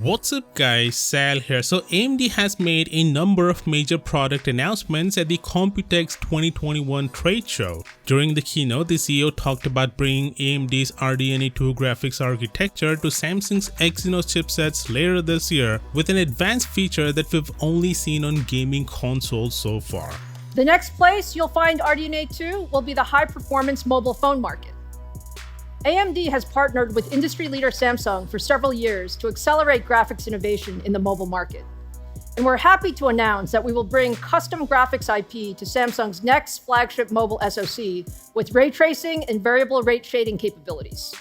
What's up guys, Sal here. So AMD has made a number of major product announcements at the Computex 2021 trade show. During the keynote, the CEO talked about bringing AMD's RDNA 2 graphics architecture to Samsung's Exynos chipsets later this year with an advanced feature that we've only seen on gaming consoles so far. The next place you'll find RDNA 2 will be the high-performance mobile phone market. AMD has partnered with industry leader Samsung for several years to accelerate graphics innovation in the mobile market. And we're happy to announce that we will bring custom graphics IP to Samsung's next flagship mobile SoC with ray tracing and variable rate shading capabilities.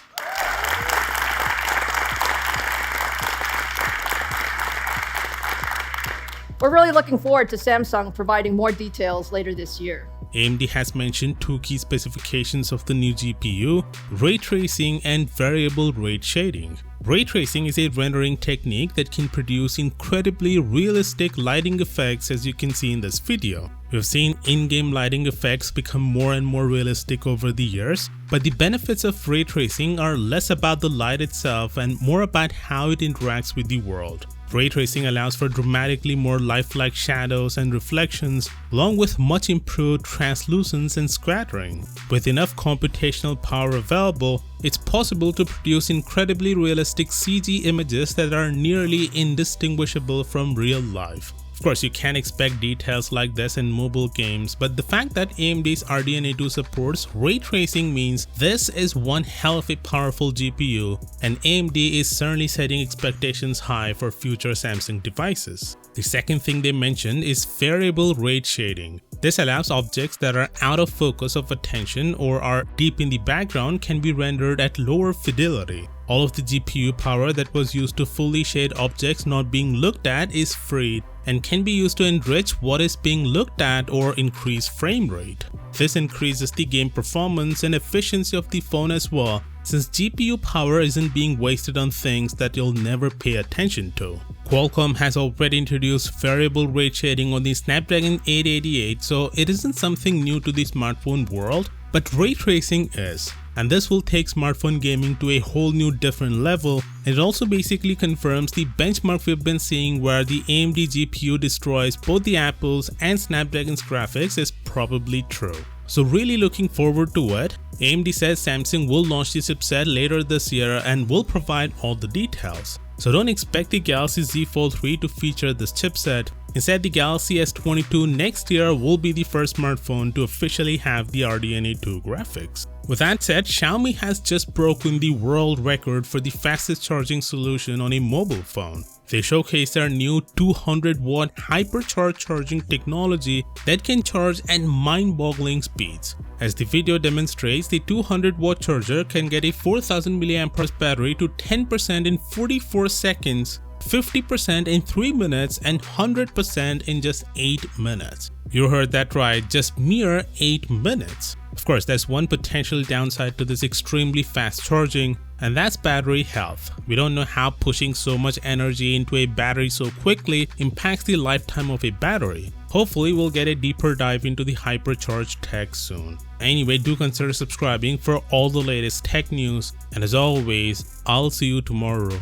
We're really looking forward to Samsung providing more details later this year. AMD has mentioned two key specifications of the new GPU: ray tracing and variable rate shading. Ray tracing is a rendering technique that can produce incredibly realistic lighting effects, as you can see in this video. We've seen in-game lighting effects become more and more realistic over the years, but the benefits of ray tracing are less about the light itself and more about how it interacts with the world. Ray tracing allows for dramatically more lifelike shadows and reflections, along with much improved translucence and scattering. With enough computational power available, it's possible to produce incredibly realistic CG images that are nearly indistinguishable from real life. Of course, you can't expect details like this in mobile games, but the fact that AMD's RDNA 2 supports ray tracing means this is one hell of a powerful GPU, and AMD is certainly setting expectations high for future Samsung devices. The second thing they mentioned is variable rate shading. This allows objects that are out of focus of attention or are deep in the background can be rendered at lower fidelity. All of the GPU power that was used to fully shade objects not being looked at is freed and can be used to enrich what is being looked at or increase frame rate. This increases the game performance and efficiency of the phone as well, since GPU power isn't being wasted on things that you'll never pay attention to. Qualcomm has already introduced variable rate shading on the Snapdragon 888, so it isn't something new to the smartphone world, but ray tracing is. And this will take smartphone gaming to a whole new different level. It also basically confirms the benchmark we've been seeing where the AMD GPU destroys both the Apple's and Snapdragon's graphics is probably true. So really looking forward to it. AMD says Samsung will launch the chipset later this year and will provide all the details. So don't expect the Galaxy Z Fold 3 to feature this chipset. Instead, the Galaxy S22 next year will be the first smartphone to officially have the RDNA 2 graphics. With that said, Xiaomi has just broken the world record for the fastest charging solution on a mobile phone. They showcased their new 200-watt hypercharge charging technology that can charge at mind-boggling speeds. As the video demonstrates, the 200-watt charger can get a 4000 mAh battery to 10% in 44 seconds, 50% in 3 minutes, and 100% in just 8 minutes. You heard that right, just mere 8 minutes. Of course, there's one potential downside to this extremely fast charging, and that's battery health. We don't know how pushing so much energy into a battery so quickly impacts the lifetime of a battery. Hopefully, we'll get a deeper dive into the hypercharge tech soon. Anyway, do consider subscribing for all the latest tech news, and as always, I'll see you tomorrow.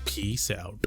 Peace out.